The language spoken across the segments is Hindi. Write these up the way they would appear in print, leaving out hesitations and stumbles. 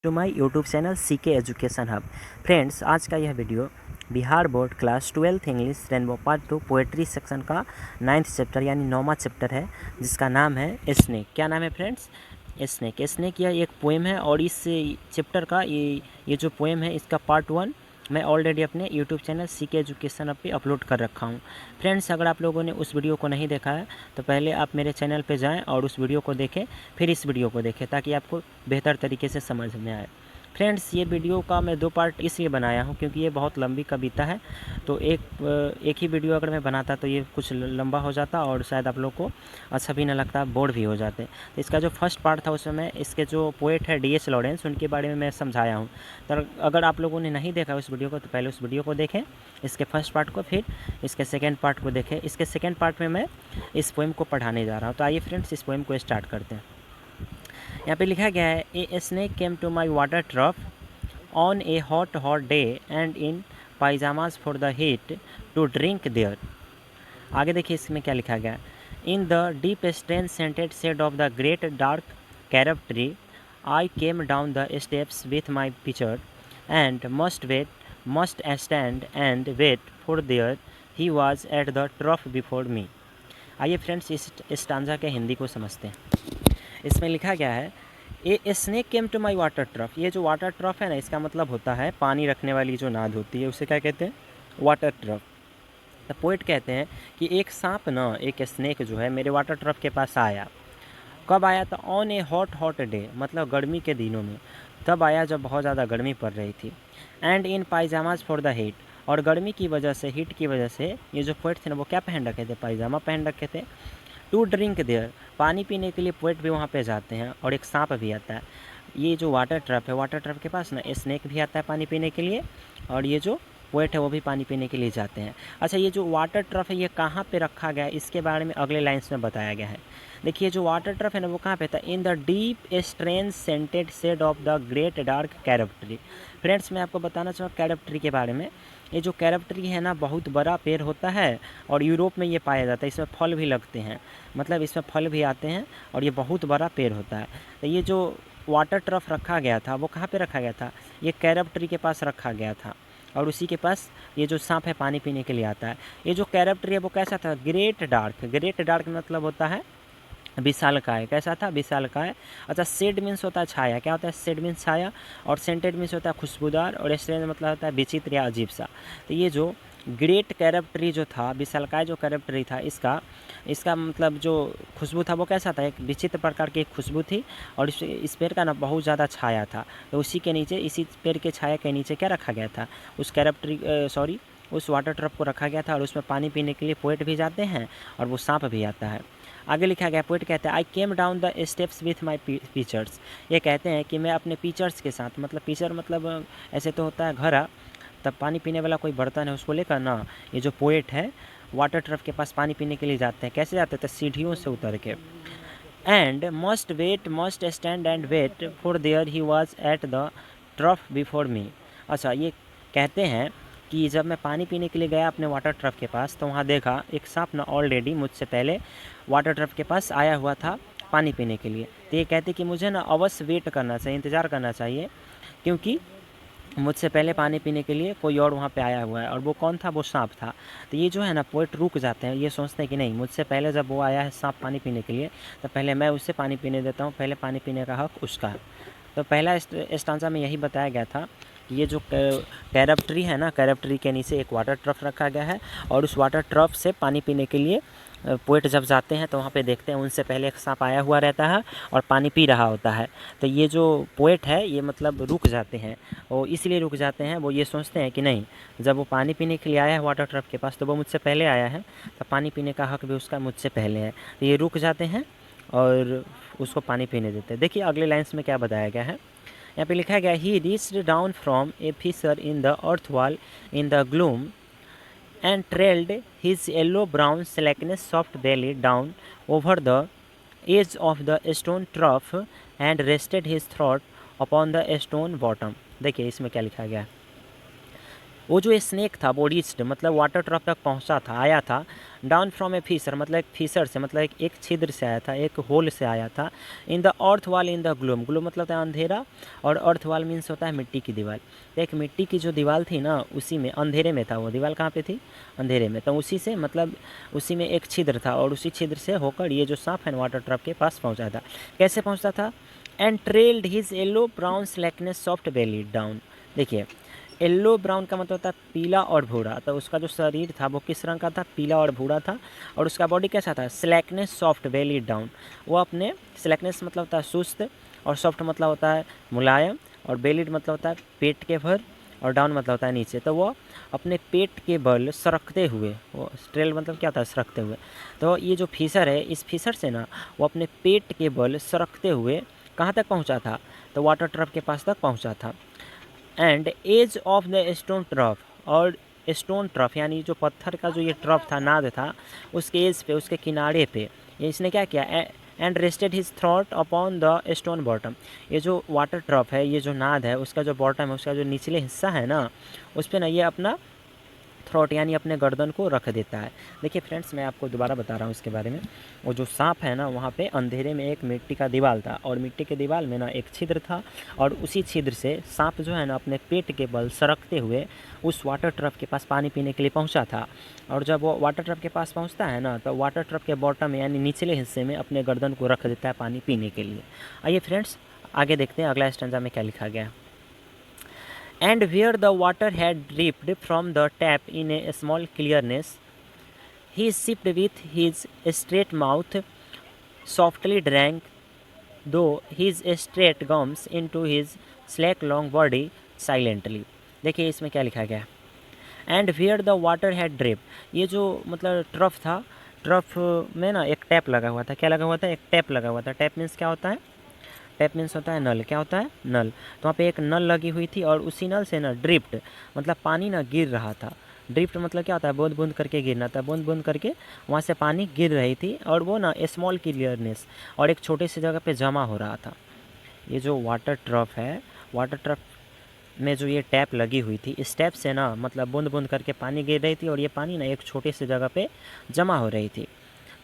To my YouTube channel CK education hub. Friends, आज का यह video Bihar board class 12th English rainbow part 2 poetry section का 9th चैप्टर यानी 9वां चैप्टर है, जिसका नाम है स्नेक। क्या नाम है फ्रेंड्स? स्नेक। स्नेक यह एक पोएम है और इस चैप्टर का ये जो पोएम है इसका पार्ट 1 मैं ऑलरेडी अपने यूट्यूब चैनल सीके एजुकेशन पे अपलोड कर रखा हूँ। फ्रेंड्स, अगर आप लोगों ने उस वीडियो को नहीं देखा है तो पहले आप मेरे चैनल पे जाएं और उस वीडियो को देखें, फिर इस वीडियो को देखें ताकि आपको बेहतर तरीके से समझ में आए। फ्रेंड्स, ये वीडियो का मैं 2 पार्ट इसलिए बनाया हूँ क्योंकि ये बहुत लंबी कविता है, तो एक ही वीडियो अगर मैं बनाता तो ये कुछ लंबा हो जाता और शायद आप लोग को अच्छा भी ना लगता, बोर भी हो जाते। तो इसका जो फर्स्ट पार्ट था उसमें मैं इसके जो पोएट है डी.एच. लॉरेंस, उनके बारे में मैं समझाया हूँ। तो अगर आप लोगों ने नहीं देखा उस वीडियो को तो पहले उस वीडियो को देखें, इसके फर्स्ट पार्ट को, फिर इसके सेकेंड पार्ट को देखें। इसके सेकेंड पार्ट में मैं इस पोएम को पढ़ाने जा रहा हूँ। तो आइए फ्रेंड्स, इस पोएम को स्टार्ट करते हैं। यहाँ पे लिखा गया है, a snake came to my water trough on a hot day and in pajamas for the heat to drink there। आगे देखिए इसमें क्या लिखा गया है। In the deep strange scented shade of the great dark carob tree I came down the steps with my pitcher and must stand and wait for there he was at the trough before me. आइए फ्रेंड्स, इस स्टांजा के हिंदी को समझते हैं। इसमें लिखा गया है, a snake came to my water trough. ये जो वाटर ट्रफ है ना, इसका मतलब होता है पानी रखने वाली जो नाद होती है उसे क्या कहते हैं? Water trough. द पोएट कहते हैं कि एक सांप ना, एक स्नेक जो है मेरे वाटर ट्रफ के पास आया। कब आया? तो ऑन ए हॉट डे, मतलब गर्मी के दिनों में। तब आया जब बहुत ज़्यादा गर्मी पड़ रही थी। And in pyjamas for the heat, और गर्मी की वजह से, हीट की वजह से ये जो पोएट थे ना वो क्या पहन रखे थे? पायजामा पहन रखे थे। टू ड्रिंक देयर, पानी पीने के लिए पोएट भी वहाँ पे जाते हैं और एक सांप भी आता है। ये जो वाटर ट्रफ है, वाटर ट्रफ के पास ना स्नेक भी आता है पानी पीने के लिए, और ये जो पोएट है वो भी पानी पीने के लिए जाते हैं। अच्छा, ये जो वाटर ट्रफ है ये कहाँ पे रखा गया है इसके बारे में अगले लाइन्स में बताया गया है। देखिए, जो वाटर ट्रफ है ना वो कहाँ पे था? In the deep strange scented shade of the great dark carob tree. Friends, मैं आपको बताना चाहूँ कैरब ट्री के बारे में। ये जो कैरब ट्री है ना बहुत बड़ा पेड़ होता है और यूरोप में ये पाया जाता है। इसमें फल भी लगते हैं, मतलब इसमें फल भी आते हैं और ये बहुत बड़ा पेड़ होता है। तो ये जो वाटर ट्रफ रखा गया था वो कहाँ पे रखा गया था? ये कैरब ट्री के पास रखा गया था और उसी के पास ये जो सांप है पानी पीने के लिए आता है। ये जो कैरब ट्री है वो कैसा था? Great dark. ग्रेट डार्क मतलब होता है विशालकाय। कैसा था? विशालकाय। अच्छा, शेड मीन्स होता है छाया। क्या होता है? शेड मीन्स छाया, और सेंटेड मीन्स होता है खुशबूदार, और स्ट्रेंज मतलब होता है विचित्र या अजीब सा। तो ये जो ग्रेट कैरब ट्री जो था, विशालकाय जो कैरब ट्री था, इसका मतलब जो खुशबू था वो कैसा था? एक विचित्र प्रकार की एक खुशबू थी, और इस पेड़ का ना बहुत ज़्यादा छाया था। तो उसी के नीचे, इसी पेड़ के छाया के नीचे क्या रखा गया था? उस कैरब ट्री उस वाटर ट्रफ को रखा गया था, और उसमें पानी पीने के लिए पोएट भी जाते हैं और वो सांप भी आता है। आगे लिखा गया, पोएट कहते हैं, I came down the steps with my pitchers. ये कहते हैं कि मैं अपने पीचर्स के साथ, मतलब पीचर मतलब ऐसे तो होता है घड़ा, तब पानी पीने वाला कोई बर्तन है उसको लेकर ना ये जो पोएट है वाटर ट्रफ के पास पानी पीने के लिए जाते हैं। कैसे जाते थे? सीढ़ियों से उतर के। And must stand and wait for there he was at the trough before me. अच्छा, ये कहते हैं कि जब मैं पानी पीने के लिए गया अपने वाटर ट्रफ के पास तो वहाँ देखा एक सांप ना ऑलरेडी मुझसे पहले वाटर ट्रफ के पास आया हुआ था पानी पीने के लिए। तो ये कहते कि मुझे ना अवश्य वेट करना चाहिए, इंतज़ार करना चाहिए, क्योंकि मुझसे पहले पानी पीने के लिए कोई और वहाँ पे आया हुआ है। और वो कौन था? वो सांप था। तो ये जो है ना पोएट रुक जाते हैं, ये सोचते हैं कि नहीं, मुझसे पहले जब वो आया है सांप पानी पीने के लिए तो पहले मैं उससे पानी पीने देता हूँ, पहले पानी पीने का हक उसका है। तो पहला स्टांजा में यही बताया गया था कि ये जो कैरब ट्री है ना, कैरब ट्री के नीचे एक वाटर ट्रफ रखा गया है, और उस वाटर ट्रफ से पानी पीने के लिए पोएट जब जाते हैं तो वहाँ पे देखते हैं उनसे पहले एक सांप आया हुआ रहता है और पानी पी रहा होता है। तो ये जो पोएट है ये मतलब रुक जाते हैं, और इसलिए रुक जाते हैं, वो ये सोचते हैं कि नहीं, जब वो पानी पीने के लिए आया है वाटर ट्रफ के पास तो वो मुझसे पहले आया है, तो पानी पीने का हक भी उसका मुझसे पहले है। तो ये रुक जाते हैं और उसको पानी पीने देते हैं। देखिए अगले लाइन्स में क्या बताया गया है। यहाँ पे लिखा गया, he reached down from a fissure in the earth wall in the gloom and trailed his yellow-brown slackness soft belly down over the edge of the stone trough and rested his throat upon the stone bottom। देखिए इसमें क्या लिखा गया है। वो जो स्नेक था वो रीच्ड मतलब वाटर ट्रफ तक पहुंचा था, आया था। डाउन फ्रॉम ए फिशर मतलब एक फिशर से मतलब एक छिद्र से आया था, एक होल से आया था। इन द अर्थ वाल इन द ग्लोम, ग्लोम मतलब होता है अंधेरा, और अर्थ वाल मीन्स होता है मिट्टी की दीवार। तो एक मिट्टी की जो दीवार थी ना, उसी में अंधेरे में था वो दीवार। कहाँ पे थी? अंधेरे में। तो उसी से मतलब उसी में एक छिद्र था, और उसी छिद्र से होकर ये जो सांप है वाटर ट्रफ के पास पहुँचा था। कैसे पहुँचता था? And trailed his yellow brown slackness soft belly down. देखिए, येलो ब्राउन का मतलब होता है पीला और भूरा। तो उसका जो शरीर था वो किस रंग का था? पीला और भूरा था। और उसका बॉडी कैसा था? Slackness soft belly down. वो अपने स्लैकनेस मतलब होता है सुस्त, और सॉफ्ट मतलब होता है मुलायम, और बेलिड मतलब होता है पेट के भर, और डाउन मतलब होता है नीचे। तो वो अपने पेट के बल सरकते हुए, वो ट्रेल मतलब क्या होता है? सरकते हुए। तो ये जो फिशर है, इस फिशर से ना वो अपने पेट के बल सरकते हुए कहाँ तक पहुँचा था? तो वाटर ट्रफ के पास तक पहुँचा था। And edge of the stone trough, और स्टोन ट्रफ यानी जो पत्थर का जो ये ट्रफ था, नाद था, उसके एज पे, उसके किनारे पे ये इसने क्या किया? And rested his throat upon the stone bottom. ये जो वाटर ट्रफ है, ये जो नाद है, उसका जो बॉटम है, उसका जो निचले हिस्सा है ना, उस पर ना ये अपना थ्रोट यानी अपने गर्दन को रख देता है। देखिए फ्रेंड्स, मैं आपको दोबारा बता रहा हूँ इसके बारे में। वो जो सांप है ना, वहाँ पे अंधेरे में एक मिट्टी का दीवार था, और मिट्टी के दीवार में ना एक छिद्र था, और उसी छिद्र से सांप जो है ना अपने पेट के बल सरकते हुए उस वाटर ट्रफ के पास पानी पीने के लिए पहुँचा था। और जब वो वाटर ट्रफ के पास पहुँचता है ना, तो वाटर ट्रफ के बॉटम में यानी निचले हिस्से में अपने गर्दन को रख देता है पानी पीने के लिए। आइए फ्रेंड्स, आगे देखते हैं अगला स्टैंजा में क्या लिखा गया है। And where the water had dripped from the tap in a small clearness, he sipped with his straight mouth, softly drank, though his straight gums into his slack long body silently. देखिए इसमें क्या लिखा गया है। And where the water had drip, ये जो मतलब ट्रफ था, ट्रफ में ना एक टैप लगा हुआ था। क्या लगा हुआ था? एक टैप लगा हुआ था। टैप मीन्स क्या होता है? टैप मीन्स होता है नल। क्या होता है? नल। तो वहाँ पे एक नल लगी हुई थी, और उसी नल से ना ड्रिप्ट मतलब पानी ना गिर रहा था। ड्रिप्ट मतलब क्या होता है? बूंद बूंद करके गिरना था। बूंद बूंद करके वहाँ से पानी गिर रही थी, और वो ना स्मॉल क्लियरनेस, और एक छोटे से जगह पे जमा हो रहा था। ये जो वाटर ट्रफ है, वाटर ट्रफ में जो ये टैप लगी हुई थी, इस टैप से ना मतलब बूंद बूंद करके पानी गिर रही थी, और ये पानी ना एक छोटे से जगह पे जमा हो रही थी।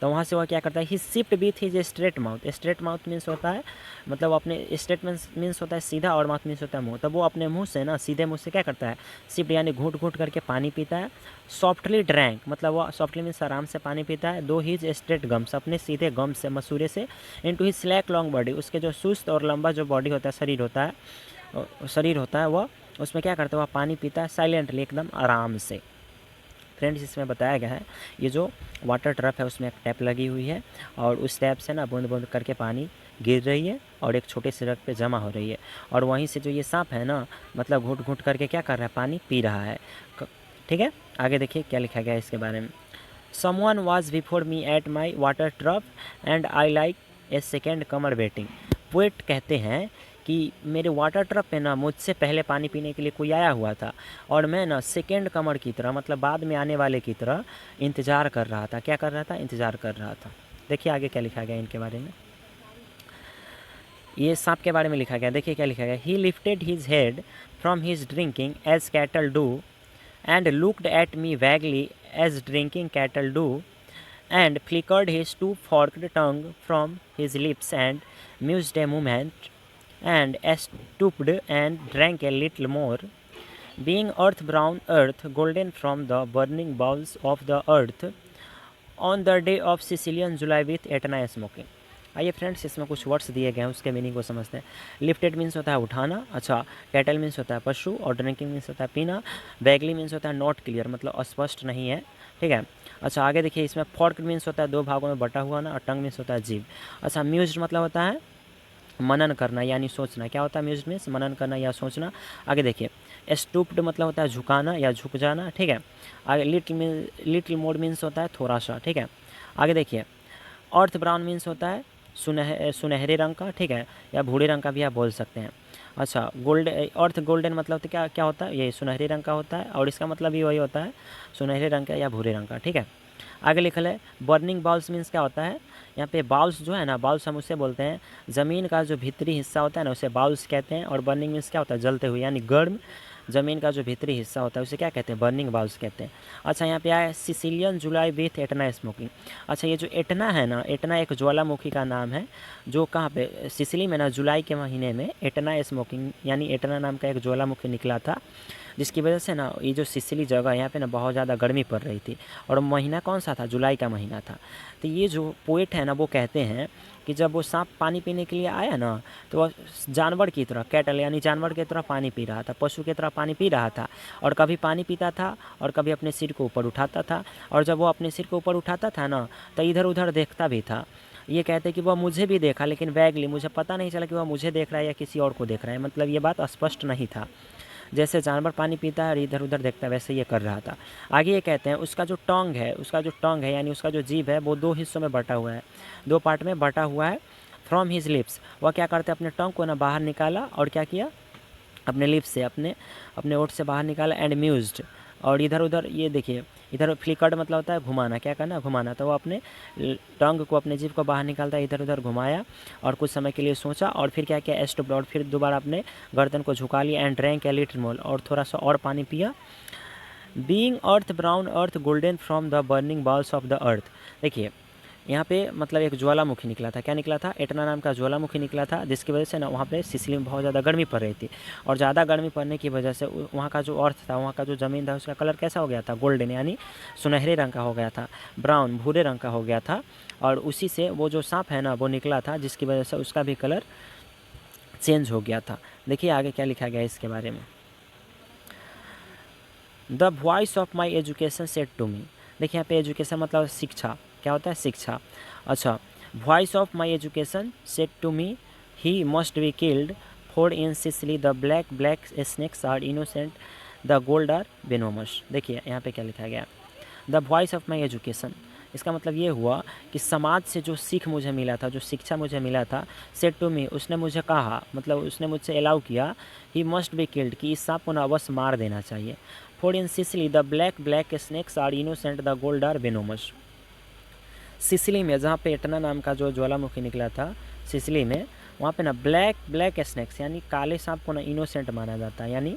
तो वहाँ से वह क्या करता है? He sipped with his straight mouth. Straight mouth means होता है मतलब अपने स्ट्रेट मीन्स होता है सीधा, और माउथ मीन्स होता है मुंह। तब वो अपने मुंह से ना सीधे मुंह से क्या करता है? शिफ्ट यानी घूट घूट करके पानी पीता है। सॉफ्टली ड्रैंक मतलब वो सॉफ्टली मीन्स आराम से पानी पीता है। दो हिज स्ट्रेट गम्स अपने सीधे गम्स से, मसूरे से, into his slack long body, उसके जो सुस्त और लंबा जो बॉडी होता है, शरीर होता है वह उसमें क्या करता है? वह पानी पीता है साइलेंटली, एकदम आराम से। फ्रेंड्स, इसमें बताया गया है ये जो वाटर ट्रफ है उसमें एक टैप लगी हुई है, और उस टैप से ना बूंद बूंद करके पानी गिर रही है, और एक छोटे से जगह पे जमा हो रही है। और वहीं से जो ये सांप है ना मतलब घूट घूट करके क्या कर रहा है? पानी पी रहा है। ठीक है, आगे देखिए क्या लिखा गया है इसके बारे में। Someone was before me at my water trough and I like a second Qamar waiting. Poet कहते हैं कि मेरे वाटर ट्रफ पे ना मुझसे पहले पानी पीने के लिए कोई आया हुआ था, और मैं ना सेकेंड कमर की तरह मतलब बाद में आने वाले की तरह इंतज़ार कर रहा था। क्या कर रहा था? इंतज़ार कर रहा था। देखिए आगे क्या लिखा गया इनके बारे में। ये सांप के बारे में लिखा गया। देखिए क्या लिखा गया। He lifted his head from his drinking as cattle do, and looked at me vaguely as drinking cattle do, and flickered his two-forked tongue from his lips and mused a moment, and stooped and drank a little more. Being earth-brown earth, golden from the burning bowels of the earth, on the day of Sicilian July with etna smoking. आइए फ्रेंड्स, इसमें कुछ वर्ड्स दिए गए हैं, उसके मीनिंग को समझते हैं। लिफ्टेड मीन्स होता है उठाना, अच्छा। कैटल मीन्स होता है पशु, और ड्रिंकिंग मीन्स होता है पीना। वैगली मीन्स होता है नॉट क्लियर मतलब अस्पष्ट नहीं है। ठीक है, अच्छा आगे देखिए। इसमें फॉर्क मीन्स होता है दो भागों में बटा हुआ ना, और टंग मीन्स होता है जीभ। अच्छा, म्यूज्ड मतलब होता है मनन करना यानी सोचना। क्या होता है म्यूज्ड मीन्स? मनन करना या सोचना। आगे देखिए, स्टूप्ड मतलब होता है झुकाना या झुक जाना। ठीक है, आगे लिटिल मोर मीन्स होता है थोड़ा सा। ठीक है, आगे देखिए। अर्थ ब्राउन मीन्स होता है सुनहरे रंग का। ठीक है, या भूरे रंग का भी आप बोल सकते हैं। अच्छा, अर्थ गोल्डन मतलब तो क्या क्या होता है? ये सुनहरे रंग का होता है, और इसका मतलब भी वही होता है सुनहरे रंग का या भूरे रंग का। ठीक है, आगे लिखल है बर्निंग बाउल्स मीन्स क्या होता है? यहाँ पे बाउल्स जो है ना, बाउल्स हम उससे बोलते हैं ज़मीन का जो भीतरी हिस्सा होता है ना, उसे बाउल्स कहते हैं। और बर्निंग मीन्स क्या होता है? जलते हुए यानी गर्म, ज़मीन का जो भीतरी हिस्सा होता है उसे क्या कहते हैं, बर्निंग बाउल्स कहते हैं। अच्छा, यहाँ पे आया Sicilian July with Etna smoking. अच्छा, ये जो एटना है ना, एटना एक ज्वालामुखी का नाम है जो कहाँ पे, सिसिली में ना, जुलाई के महीने में एटना स्मोकिंग यानी एटना नाम का एक ज्वालामुखी निकला था, जिसकी वजह से ना ये जो सिसिली जगह यहाँ पे ना बहुत ज़्यादा गर्मी पड़ रही थी। और महीना कौन सा था, जुलाई का महीना था। तो ये जो पोएट है ना वो कहते हैं कि जब वो सांप पानी पीने के लिए आया ना, तो वह जानवर की तरह, कैटल यानी जानवर की तरह पानी पी रहा था, पशु की तरह पानी पी रहा था। और कभी पानी पीता था और कभी अपने सिर को ऊपर उठाता था। और जब वो अपने सिर को ऊपर उठाता था ना, तो इधर उधर देखता भी था। ये कहते कि वह मुझे भी देखा, लेकिन वैगली, मुझे पता नहीं चला कि वह मुझे देख रहा है या किसी और को देख रहा है। मतलब ये बात स्पष्ट नहीं था। जैसे जानवर पानी पीता है और इधर उधर देखता है, वैसे ये कर रहा था। आगे ये कहते हैं उसका जो टोंग है यानी उसका जो जीभ है वो 2 हिस्सों में बटा हुआ है, 2 पार्ट में बटा हुआ है। फ्रॉम हिज लिप्स, वह क्या करते हैं, अपने टोंग को ना बाहर निकाला और क्या किया, अपने लिप्स से, अपने ओठ से बाहर निकाला। एंड म्यूज्ड, और इधर उधर, ये देखिए इधर फ्लिकर्ड मतलब होता है घुमाना, क्या करना, घुमाना। तो वो अपने टंग को, अपने जीभ को बाहर निकालता है, इधर उधर घुमाया और कुछ समय के लिए सोचा और फिर क्या किया, एस्टोप्ड, और फिर दोबारा अपने गर्दन को झुका लिया। And drank a little more, और थोड़ा सा और पानी पिया। Being earth brown earth golden from the burning balls of the earth. देखिए यहाँ पे मतलब एक ज्वालामुखी निकला था, क्या निकला था, एटना नाम का ज्वालामुखी निकला था, जिसकी वजह से ना वहाँ पे सिसिली में बहुत ज़्यादा गर्मी पड़ रही थी। और ज़्यादा गर्मी पड़ने की वजह से वहाँ का जो अर्थ था, वहाँ का जो ज़मीन था, उसका कलर कैसा हो गया था, गोल्डन यानी सुनहरे रंग का हो गया था, ब्राउन भूरे रंग का हो गया था। और उसी से वो जो सांप है ना वो निकला था, जिसकी वजह से उसका भी कलर चेंज हो गया था। देखिए आगे क्या लिखा गया इसके बारे में। The voice of my education said to me. देखिए यहाँ पे एजुकेशन मतलब शिक्षा, क्या होता है, शिक्षा। अच्छा, voice of my education said to me he must be killed for in Sicily the black snakes are innocent the gold are venomous. देखिए यहाँ पे क्या लिखा गया, the voice of my education, इसका मतलब ये हुआ कि समाज से जो सीख मुझे मिला था, जो शिक्षा मुझे मिला था, सेड टू मी, उसने मुझे कहा, मतलब उसने मुझसे अलाउ किया, ही मस्ट बी किल्ड, कि इस सांप को ना अवश्य मार देना चाहिए। For in Sicily the black snakes are innocent the gold are venomous. Sicily में जहाँ पे एटना नाम का जो ज्वालामुखी निकला था सिसिली में, वहाँ पे ना ब्लैक स्नेक्स यानी काले सांप को ना इनोसेंट माना जाता है, यानी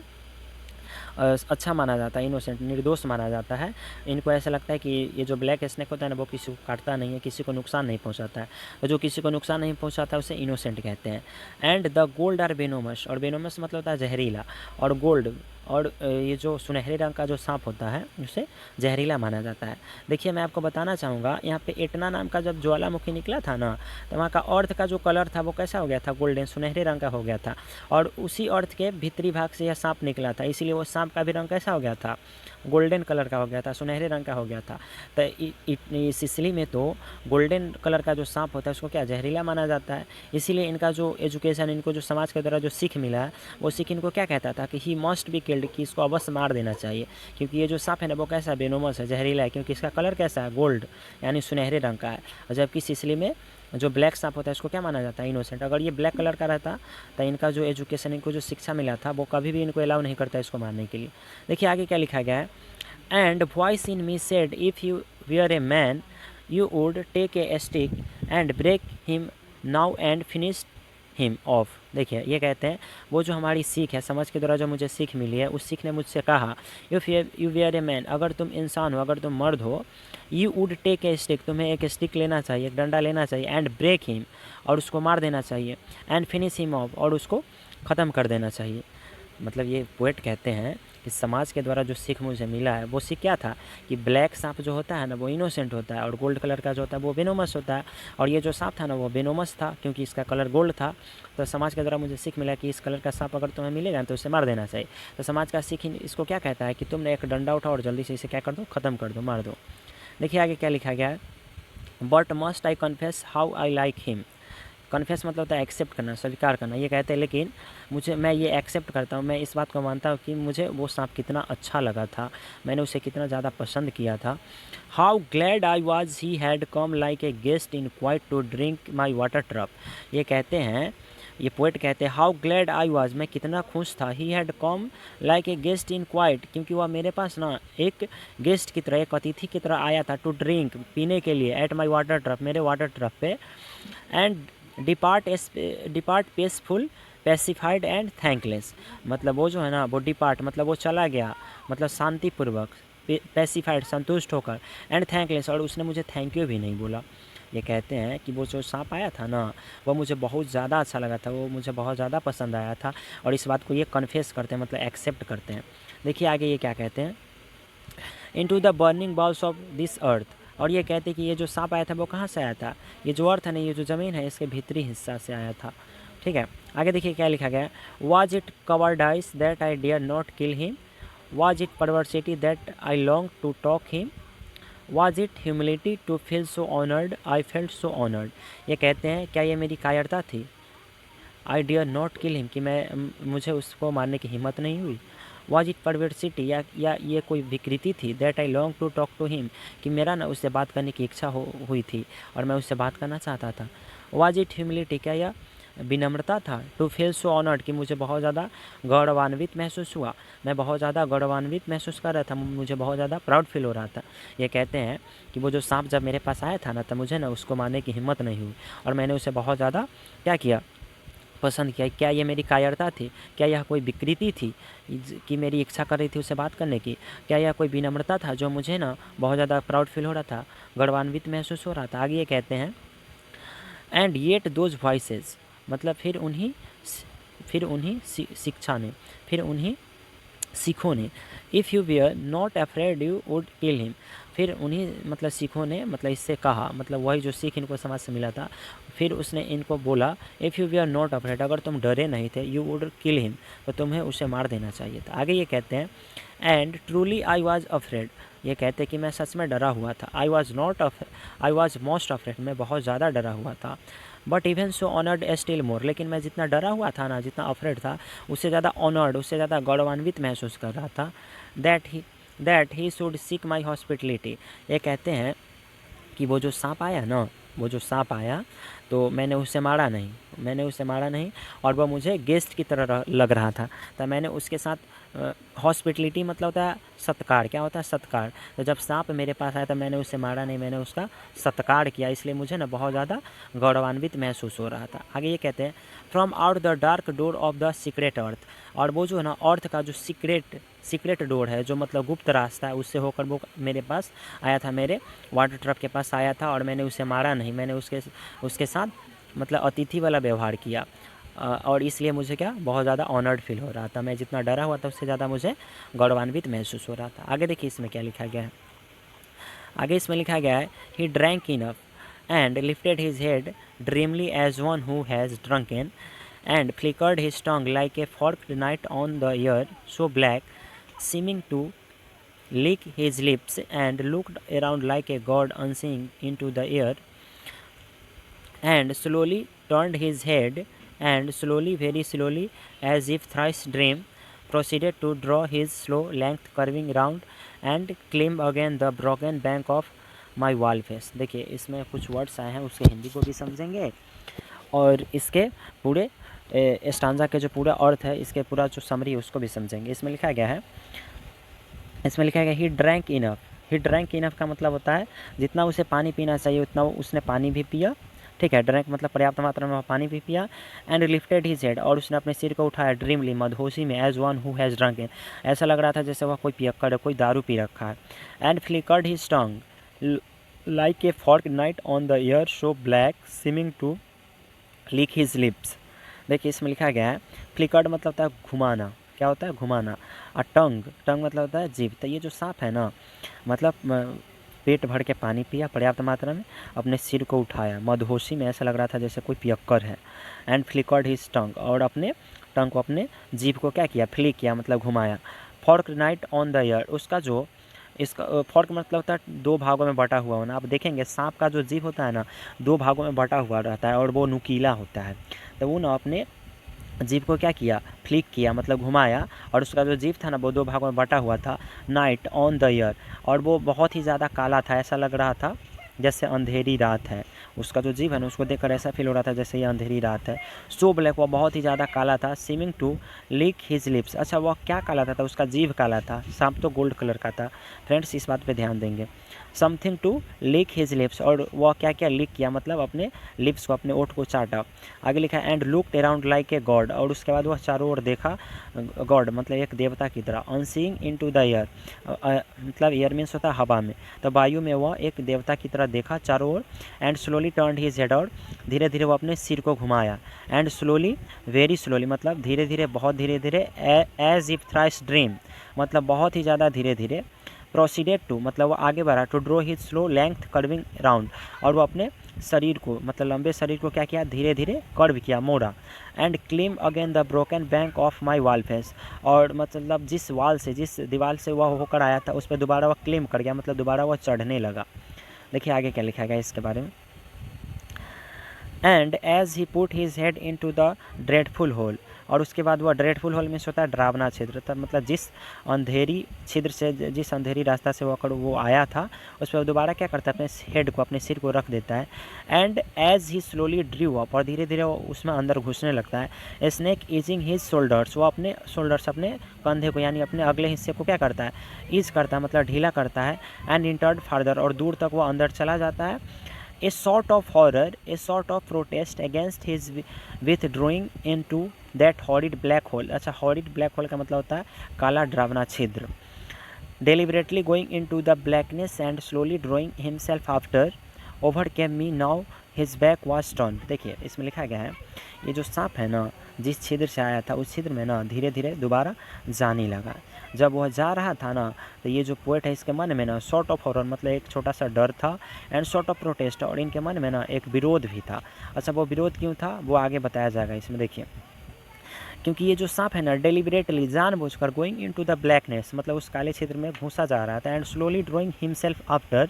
अच्छा माना जाता है, इनोसेंट निर्दोष माना जाता है। इनको ऐसा लगता है कि ये जो ब्लैक स्नेक होता है ना वो किसी को काटता नहीं है, किसी को नुकसान नहीं पहुंचाता है, तो जो किसी को नुकसान नहीं पहुंचाता है उसे इनोसेंट कहते हैं। एंड द गोल्ड आर वेनोमस, और वेनोमस मतलब होता है जहरीला, और गोल्ड और ये जो सुनहरे रंग का जो सांप होता है उसे जहरीला माना जाता है। देखिए मैं आपको बताना चाहूँगा, यहाँ पे एटना नाम का जब ज्वालामुखी निकला था ना, तो वहाँ का अर्थ का जो कलर था वो कैसा हो गया था, गोल्डन सुनहरे रंग का हो गया था। और उसी अर्थ के भीतरी भाग से यह सांप निकला था, इसीलिए वो सांप का भी रंग कैसा हो गया था, गोल्डन कलर का हो गया था, सुनहरे रंग का हो गया था। तो सिसिली में तो गोल्डन कलर का जो सांप होता है उसको क्या, जहरीला माना जाता है। इसीलिए इनका जो एजुकेशन, इनको जो समाज के द्वारा जो सीख मिला है, वो सीख इनको क्या कहता था कि ही मस्ट बी किल्ड, कि इसको अवश्य मार देना चाहिए, क्योंकि ये जो सांप है ना वो कैसा है, वेनोमस है, जहरीला है, क्योंकि इसका कलर कैसा है, गोल्ड यानी सुनहरे रंग का है। और जबकि सिसिली में जो ब्लैक सांप होता है इसको क्या माना जाता है, इनोसेंट। अगर ये ब्लैक कलर का रहता तो इनका जो एजुकेशन, इनको जो शिक्षा मिला था वो कभी भी इनको अलाउ नहीं करता इसको मारने के लिए। देखिए आगे क्या लिखा गया है, and voice in me said if you were a man you would take a stick and break him now and finish him off. देखिए ये कहते हैं वो जो हमारी सीख है, समझ के द्वारा जो मुझे सीख मिली है, उस सीख ने मुझसे कहा, यू वियर ए मैन, अगर तुम इंसान हो, अगर तुम मर्द हो, you would take a stick, तुम्हें एक स्टिक लेना चाहिए, एक डंडा लेना चाहिए, एंड ब्रेक हिम, और उसको मार देना चाहिए, एंड फिनिश हिम ऑफ, और उसको ख़त्म कर देना चाहिए। मतलब ये पोएट कहते हैं कि समाज के द्वारा जो सीख मुझे मिला है वो सीख क्या था, कि ब्लैक सांप जो होता है ना वो इनोसेंट होता है, और गोल्ड कलर का जो होता है वो वेनोमस होता है। और ये जो सांप था ना वो वेनोमस था क्योंकि इसका कलर गोल्ड था। तो समाज के द्वारा मुझे सीख मिला कि इस कलर का सांप अगर तुम्हें मिलेगा तो उसे मार देना चाहिए। तो समाज का सीख इसको क्या कहता है कि तुमने एक डंडा उठाओ और जल्दी से इसे क्या कर दो, ख़त्म कर दो, मार दो। देखिए आगे क्या लिखा गया है, but must I confess how I like him. Confess मतलब होता है एक्सेप्ट करना, स्वीकार करना। ये कहते हैं लेकिन मैं ये एक्सेप्ट करता हूँ, मैं इस बात को मानता हूँ कि मुझे वो सांप कितना अच्छा लगा था, मैंने उसे कितना ज़्यादा पसंद किया था। How glad I was he had come like a guest in quiet to drink my water trough. ये कहते हैं, ये पोएट कहते हैं, हाउ ग्लैड आई वॉज, मैं कितना खुश था, ही had come like a guest in quite, क्योंकि वह मेरे पास ना एक गेस्ट की तरह, एक अतिथि की तरह आया था, टू ड्रिंक पीने के लिए, एट माई वाटर ट्रप, मेरे वाटर ट्रप पे, and depart pacified and thankless, मतलब वो जो है ना वो डिपार्ट मतलब वो चला गया, मतलब शांतिपूर्वक, पैसिफाइड संतुष्ट होकर, एंड थैंकलेस और उसने मुझे थैंक यू भी नहीं बोला। ये कहते हैं कि वो जो सांप आया था ना वो मुझे बहुत ज़्यादा अच्छा लगा था, वो मुझे बहुत ज़्यादा पसंद आया था, और इस बात को ये कन्फेस करते हैं, मतलब एक्सेप्ट करते हैं। देखिए आगे ये क्या कहते हैं, into the burning bowls of this earth, और ये कहते हैं कि ये जो सांप आया था वो कहाँ से आया था, ये जो अर्थ है ना, ये जो ज़मीन है इसके भीतरी हिस्सा से आया था। ठीक है, आगे देखिए क्या लिखा गया है, was it cowardice that I dare not kill him, was it perversity that I long to talk him, was it humility to feel so honoured I felt so honoured. ये कहते हैं क्या ये मेरी कायरता थी, I dare not kill him, कि मुझे उसको मारने की हिम्मत नहीं हुई, वाज इट परवर्सिटी या ये कोई विकृति थी, that I long to talk to him, कि मेरा ना उससे बात करने की इच्छा हुई थी और मैं उससे बात करना चाहता था, वाज इट ह्यूमिलिटी, क्या यह विनम्रता था, टू फील सो ऑनर्ड, कि मुझे बहुत ज़्यादा गौरवान्वित महसूस हुआ, मैं बहुत ज़्यादा गौरवान्वित महसूस कर रहा था, मुझे बहुत ज़्यादा प्राउड फील हो रहा था। ये कहते हैं कि वो जो सांप जब मेरे पास आया था ना तब मुझे ना उसको मारने की हिम्मत नहीं हुई और मैंने उसे बहुत ज़्यादा क्या किया, पसंद किया। क्या ये मेरी कायरता थी, क्या यह कोई विकृति थी कि मेरी इच्छा कर रही थी उससे बात करने की, क्या यह कोई विनम्रता था जो मुझे ना बहुत ज़्यादा प्राउड फील हो रहा था, गौरवान्वित महसूस हो रहा था। आगे ये कहते हैं एंड येट दोज वॉइसेस, मतलब फिर उन्हीं सिखों ने if you were not afraid you would kill him, फिर उन्हीं मतलब सिखों ने मतलब इससे कहा, मतलब वही जो सीख इनको समाज से मिला था, फिर उसने इनको बोला if you were not afraid, अगर तुम डरे नहीं थे, यू वुड किल हिम, तो तुम्हें उसे मार देना चाहिए था। आगे ये कहते हैं and truly I was afraid, ये कहते हैं कि मैं सच में डरा हुआ था, आई वॉज मोस्ट अफ्रेड, मैं बहुत ज़्यादा डरा हुआ था, but even so honoured still more, लेकिन मैं जितना डरा हुआ था ना, जितना अफ्रेड था, उससे ज़्यादा ऑनर्ड, उससे ज़्यादा गौरवान्वित महसूस कर रहा था, that he should seek my hospitality. ये कहते हैं कि वो जो सांप आया ना, वो जो सांप आया तो मैंने उसे मारा नहीं और वह मुझे गेस्ट की तरह लग रहा था, तो मैंने उसके साथ हॉस्पिटलिटी मतलब होता है सत्कार, क्या होता है सत्कार, तो जब सांप मेरे पास आया तो मैंने उसे मारा नहीं, मैंने उसका सत्कार किया, इसलिए मुझे ना बहुत ज़्यादा गौरवान्वित महसूस हो रहा था। आगे ये कहते हैं from out the dark door of the secret earth, और वो जो है ना अर्थ का जो सीक्रेट डोर है, जो मतलब गुप्त रास्ता है, उससे होकर वो मेरे पास आया था, मेरे वाटर ट्रक के पास आया था और मैंने उसे मारा नहीं, मैंने उसके साथ मतलब अतिथि वाला व्यवहार किया, और इसलिए मुझे क्या बहुत ज़्यादा ऑनर्ड फील हो रहा था, मैं जितना डरा हुआ था उससे ज़्यादा मुझे गौरवान्वित महसूस हो रहा था। आगे देखिए इसमें क्या लिखा गया है, आगे इसमें लिखा गया है he drank enough and lifted his head dreamily as one who has drunken and flickered his tongue like a forked knife on the air, so black, seeming to lick his lips, and looked around like a god unseen into the air, and slowly turned his head, and slowly, very slowly, as if thrice dream, proceeded to draw his slow length curving round and climb again the broken bank of my wall face। देखिए इसमें कुछ वर्ड्स आए हैं, उसके हिंदी को भी समझेंगे और इसके पूरे स्टांजा के जो पूरा अर्थ है, इसके पूरा जो समरी है उसको भी समझेंगे। इसमें लिखा गया है ही ड्रैंक इनफ का मतलब होता है जितना उसे पानी पीना चाहिए उतना उसने पानी भी पिया, ठीक है, ड्रैंक मतलब पर्याप्त मात्रा में पानी भी पिया, एंड लिफ्टेड हिज हेड, और उसने अपने सिर को उठाया, ड्रीमली मदहोशी में, as one who has drunken, ऐसा लग रहा था जैसे वह कोई पियक्कड़ है, कोई दारू पी रखा है, and flickered his tongue like a fork night on the air, so black seeming to lick his lips. देखिए इसमें लिखा गया है फ्लिकर्ड मतलब होता है घुमाना, क्या होता है घुमाना, और टंग मतलब होता है जीभ। तो ये जो सांप है ना मतलब पेट भर के पानी पिया पर्याप्त मात्रा में, अपने सिर को उठाया, मदहोशी में, ऐसा लग रहा था जैसे कोई पियक्कर है, एंड फ्लिकर्ड हिज टंग, और अपने टंग को अपने जीभ को क्या किया, फ्लिक किया मतलब घुमाया, fork night on the air, उसका जो इसका फॉर्क मतलब होता है दो भागों में बटा हुआ होना। आप देखेंगे सांप का जो जीभ होता है ना दो भागों में बटा हुआ रहता है और वो नुकीला होता है, तो वो ना अपने जीभ को क्या किया, फ्लिक किया मतलब घुमाया, और उसका जो जीभ था ना वो दो भागों में बटा हुआ था, नाइट ऑन द एयर, और वो बहुत ही ज़्यादा काला था, ऐसा लग रहा था जैसे अंधेरी रात है, उसका जो जीभ है ना उसको देखकर ऐसा फील हो रहा था जैसे ये अंधेरी रात है। सो ब्लैक, वह बहुत ही ज़्यादा काला था। Seeming to lick his lips, अच्छा वह क्या काला था, उसका जीभ काला था। सांप तो गोल्ड कलर का था। फ्रेंड्स इस बात पे ध्यान देंगे। Something to lick his lips, और वह क्या क्या लीक किया, मतलब अपने लिप्स को, अपने ओठ को चाटा। आगे लिखा and looked around like a god, और उसके बाद वह चारों ओर देखा, गॉड मतलब एक देवता की तरह। अनसीइंग इनटू द एयर, मतलब एयर मीन्स होता है हवा में, तो वायु में वह एक देवता की तरह देखा चारों ओर। And slowly turned his head, और धीरे धीरे वो अपने सिर को घुमाया। एंड स्लोली, वेरी स्लोली मतलब धीरे धीरे, बहुत धीरे धीरे। एज इफ थ्राइस ड्रीम मतलब बहुत ही ज़्यादा धीरे धीरे। प्रोसीडेड टू मतलब वो आगे बढ़ा। To draw his slow length curving round, और वो अपने शरीर को, मतलब लंबे शरीर को क्या किया, धीरे धीरे कर्व किया, मोड़ा। And climb again the broken bank of my wall face, और मतलब जिस वाल से, जिस दीवार से वह होकर आया था उस पर दोबारा वह क्लीम कर गया, मतलब दोबारा वह चढ़ने लगा। देखिए आगे क्या लिखा गया इसके बारे में। And as he put his head into the dreadful hole, और उसके बाद वह ड्रेडफुल होल में होता है डरावना छिद्र था, मतलब जिस अंधेरी छिद्र से, जिस अंधेरी रास्ता से वो आया था उस पर दोबारा क्या करता है, अपने हेड को, अपने सिर को रख देता है। And as he slowly drew up, और धीरे धीरे वो उसमें अंदर घुसने लगता है। स्नेक ईजिंग हिज शोल्डर्स, वो अपने शोल्डर्स, अपने कंधे को यानी अपने अगले हिस्से को क्या करता है, ईज करता है, मतलब ढीला करता है। एंड इंटर्ड फार्दर, और दूर तक वो अंदर चला जाता है। A sort of horror, a sort of protest against his withdrawing into that horrid black hole, अच्छा horrid black hole का मतलब होता है काला डरावना छिद्र। Deliberately going into the blackness and slowly drawing himself after, overcame me now his back was turned। देखिए इसमें लिखा गया है, ये जो सांप है ना, जिस छिद्र से आया था उस छिद्र में ना धीरे धीरे दोबारा जाने लगा। जब वह जा रहा था ना, तो ये जो पोएट है इसके मन में ना सॉर्ट ऑफ हॉरर मतलब एक छोटा सा डर था, एंड सॉर्ट ऑफ प्रोटेस्ट, और इनके मन में ना एक विरोध भी था। अच्छा वो विरोध क्यों था वो आगे बताया जाएगा इसमें। देखिए क्योंकि ये जो सांप है ना डेलिबरेटली, जानबूझकर, गोइंग इनटू द ब्लैकनेस मतलब उस काले क्षेत्र में घुसा जा रहा था। And slowly drawing himself after,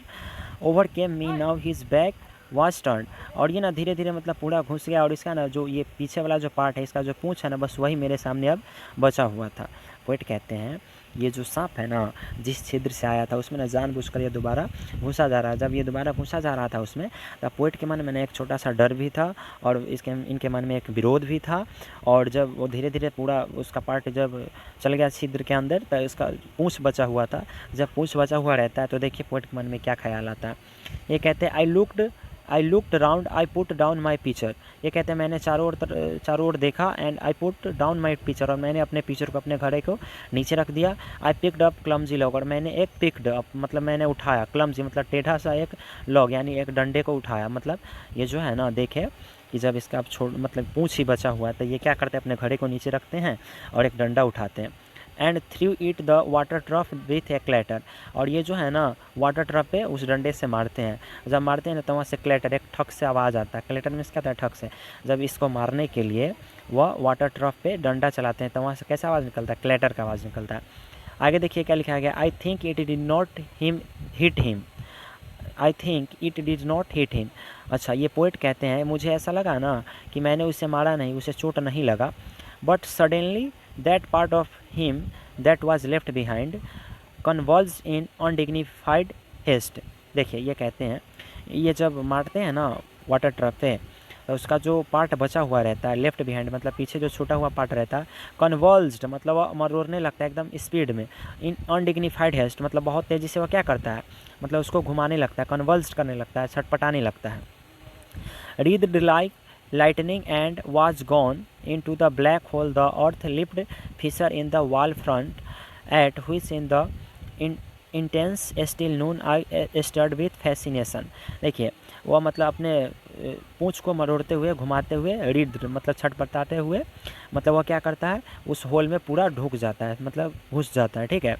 overcame me now his back was turn, और ये ना धीरे धीरे मतलब पूरा घुस गया, और इसका ना जो ये पीछे वाला जो पार्ट है, इसका जो पूंछ है ना, बस वही मेरे सामने अब बचा हुआ था। पोएट कहते हैं ये जो सांप है ना जिस छिद्र से आया था उसमें ना जानबूझकर ये दोबारा घुसा जा रहा है। जब ये दोबारा घुसा जा रहा था उसमें, तब पोएट के मन में ना एक छोटा सा डर भी था, और इनके मन में एक विरोध भी था। और जब वो धीरे धीरे पूरा उसका पार्ट जब चल गया छिद्र के अंदर, तो इसका पूंछ बचा हुआ था। जब पूंछ बचा हुआ रहता है तो देखिए पोएट के मन में क्या ख्याल आता है। ये कहते हैं I looked round, I put down my picture. ये कहते हैं मैंने चारों ओर देखा, and I put down my picture, और मैंने अपने पिक्चर को, अपने घड़े को नीचे रख दिया। I picked up clumsy log, और मैंने एक पिकड अप मतलब मैंने उठाया, क्लमजी मतलब टेढ़ा सा एक लॉग यानी एक डंडे को उठाया। मतलब ये जो है ना देखे कि जब इसका अब मतलब पूंछ ही बचा हुआ है तो ये क्या करते हैं, अपने घड़े को नीचे रखते हैं और एक डंडा उठाते हैं। And through it the water trough with A clatter, और ये जो है ना वाटर ट्रफ पे उस डंडे से मारते हैं। जब मारते हैं ना तो वहाँ से क्लैटर, एक ठक से आवाज़ आता है। क्लैटर में क्या था, ठक से। जब इसको मारने के लिए वह वाटर ट्रफ पे डंडा चलाते हैं तो वहाँ से कैसा आवाज़ निकलता है, क्लैटर का आवाज़ निकलता है। आगे देखिए क्या लिखा गया, I think it did not hit him, I think it did not hit him. अच्छा ये पोएट कहते हैं मुझे ऐसा लगा ना कि मैंने उसे मारा नहीं, उसे चोट नहीं लगा। But suddenly that part of him that was left behind convulsed in undignified haste। देखिए ये कहते हैं ये जब मारते हैं ना वाटर ट्रफ पे तो उसका जो पार्ट बचा हुआ रहता है लेफ्ट बिहाइंड मतलब पीछे जो छूटा हुआ पार्ट रहता है, कन्वल्स्ड मतलब वह मरोड़ने लगता है एकदम स्पीड में। इन अनडिग्निफाइड हेस्ट मतलब बहुत तेज़ी से वह क्या करता है, मतलब उसको घुमाने लगता है, कन्वल्स्ड करने लगता है, छटपटाने लगता है। Read like lightning and was gone into the black hole. The earth lipped fissure in the wall front at which in the intense still noon I stared with fascination। देखिए वह मतलब अपने पूंछ को मरोड़ते हुए घुमाते हुए रीड मतलब छटपटाते हुए मतलब वह क्या करता है उस होल में पूरा ढुक जाता है मतलब घुस जाता है, ठीक है।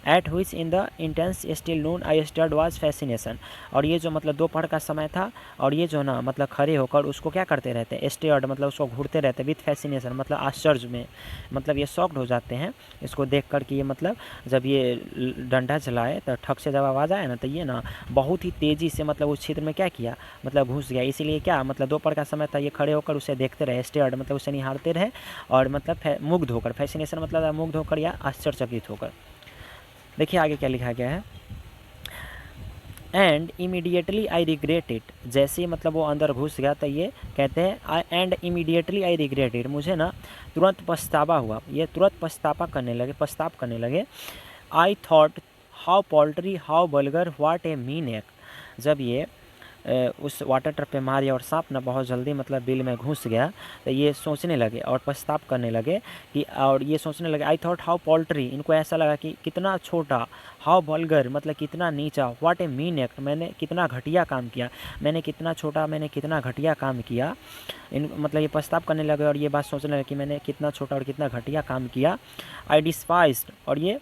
At which in the intense still noon I stared was fascination, और ये जो मतलब दोपहर का समय था और ये जो ना मतलब खड़े होकर उसको क्या करते रहते हैं, स्टेयर्ड मतलब उसको घूरते रहते हैं, विथ फैसिनेशन मतलब आश्चर्य में, मतलब ये शॉक्ड हो जाते हैं इसको देख कर कि ये मतलब जब ये डंडा चलाए तो ठक से जब आवाज़ आए ना तो ये ना बहुत ही तेज़ी से मतलब उस क्षेत्र में क्या किया मतलब घुस गया। इसीलिए क्या मतलब दोपहर का समय था, ये खड़े होकर उसे देखते रहे, स्टेयर्ड मतलब उसे निहारते रहे और मतलब मुग्ध होकर, फैसिनेशन मतलब मुग्ध होकर या आश्चर्यचकित होकर। देखिए आगे क्या लिखा गया है, and immediately I regret it, जैसे ही मतलब वो अंदर घुस गया तो ये कहते हैं and immediately I regret it, मुझे ना तुरंत पछतावा हुआ, ये तुरंत पछताव करने लगे। I thought how poultry how vulgar what A mean act, जब ये उस वाटर ट्रक पे मारी और सांप ना बहुत जल्दी मतलब बिल में घुस गया, तो ये सोचने लगे और पछताव करने लगे कि, और ये सोचने लगे आई थॉट हाउ पोल्ट्री, इनको ऐसा लगा कि कितना छोटा, हाउ वल्गर मतलब कितना नीचा, व्हाट ए मीन एक्ट मैंने कितना घटिया काम किया, मैंने कितना घटिया काम किया, इन मतलब ये पछताव करने लगे और ये बात सोचने लगे कि मैंने कितना छोटा और कितना घटिया काम किया। आई डिस्पाइज्ड, और ये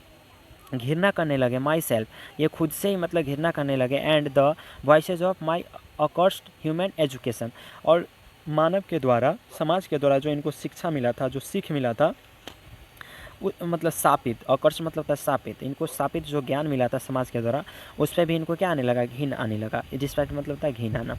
घृणा करने लगे, माई सेल्फ, ये खुद से ही मतलब घृणा करने लगे, and the voices of my accursed human education, और मानव के द्वारा, समाज के द्वारा जो इनको शिक्षा मिला था, जो सीख मिला था, मतलब शापित, अकर्ष मतलब था शापित, इनको शापित जो ज्ञान मिला था समाज के द्वारा, उस पर भी इनको क्या आने लगा, घिन आने लगा। डिस्पाइट मतलब था घिन आना।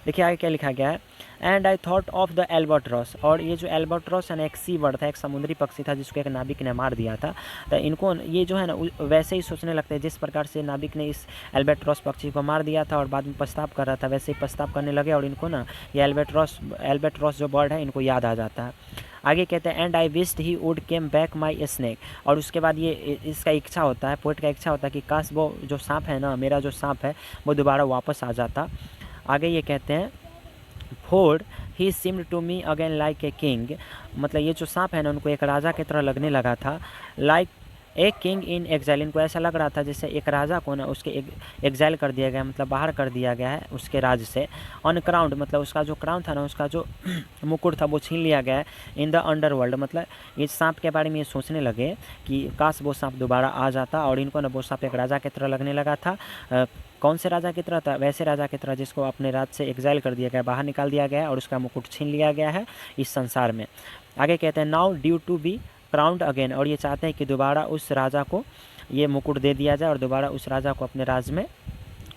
देखिए आगे क्या लिखा गया है, and I thought of the albatross, और ये जो एल्बाट्रॉस है ना एक सी वर्ड था, एक समुद्री पक्षी था जिसको एक नाविक ने मार दिया था, तो इनको ये जो है ना वैसे ही सोचने लगते हैं जिस प्रकार से नाविक ने इस एल्बाट्रॉस पक्षी को मार दिया था और बाद में पछताव कर रहा था, वैसे ही पछताव करने लगे और इनको ना ये एल्बाट्रॉस जो बर्ड है इनको याद आ जाता है। आगे कहते हैं and I wished he would came back my snake, और उसके बाद ये इसका इच्छा होता है, पोएट का इच्छा होता है कि काश वो जो सांप है ना, मेरा जो सांप है वो दोबारा वापस आ जाता। आगे ये कहते हैं for he seemed to me again like a king, मतलब ये जो सांप है ना उनको एक राजा की तरह लगने लगा था, लाइक एक किंग इन एग्जाइल, इनको ऐसा लग रहा था जैसे एक राजा को ना उसके एग्जाइल कर दिया गया, मतलब बाहर कर दिया गया है उसके राज्य से, अनक्राउंड मतलब उसका जो क्राउन था ना, उसका जो मुकुट था वो छीन लिया गया है, इन द अंडरवर्ल्ड, मतलब इस सांप के बारे में ये सोचने लगे कि काश वो सांप दोबारा आ जाता, और इनको ना वो सांप एक राजा की तरह लगने लगा था। कौन से राजा की तरह था, वैसे राजा की तरह जिसको अपने राज्य से एग्जाइल कर दिया गया, बाहर निकाल दिया गया और उसका मुकुट छीन लिया गया है इस संसार में। आगे कहते हैं now due to be crowned again, और ये चाहते हैं कि दोबारा उस राजा को ये मुकुट दे दिया जाए और दोबारा उस राजा को अपने राज्य में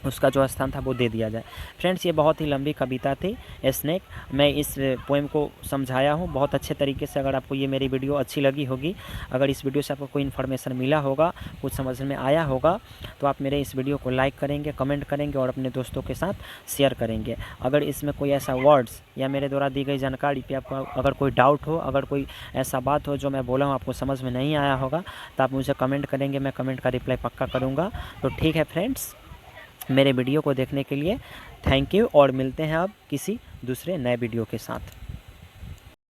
उसका जो स्थान था वो दे दिया जाए। फ्रेंड्स ये बहुत ही लंबी कविता थी स्नेक, मैं इस पोएम को समझाया हूँ बहुत अच्छे तरीके से। अगर आपको ये मेरी वीडियो अच्छी लगी होगी, अगर इस वीडियो से आपको कोई इन्फॉर्मेशन मिला होगा, कुछ समझ में आया होगा, तो आप मेरे इस वीडियो को लाइक करेंगे, कमेंट करेंगे और अपने दोस्तों के साथ शेयर करेंगे। अगर इसमें कोई ऐसा वर्ड्स या मेरे द्वारा दी गई जानकारी पे आपको अगर कोई डाउट हो, अगर कोई ऐसा बात हो जो मैं बोला हूँ आपको समझ में नहीं आया होगा, तो आप मुझे कमेंट करेंगे, मैं कमेंट का रिप्लाई पक्का करूँगा। तो ठीक है फ्रेंड्स, मेरे वीडियो को देखने के लिए थैंक यू, और मिलते हैं अब किसी दूसरे नए वीडियो के साथ।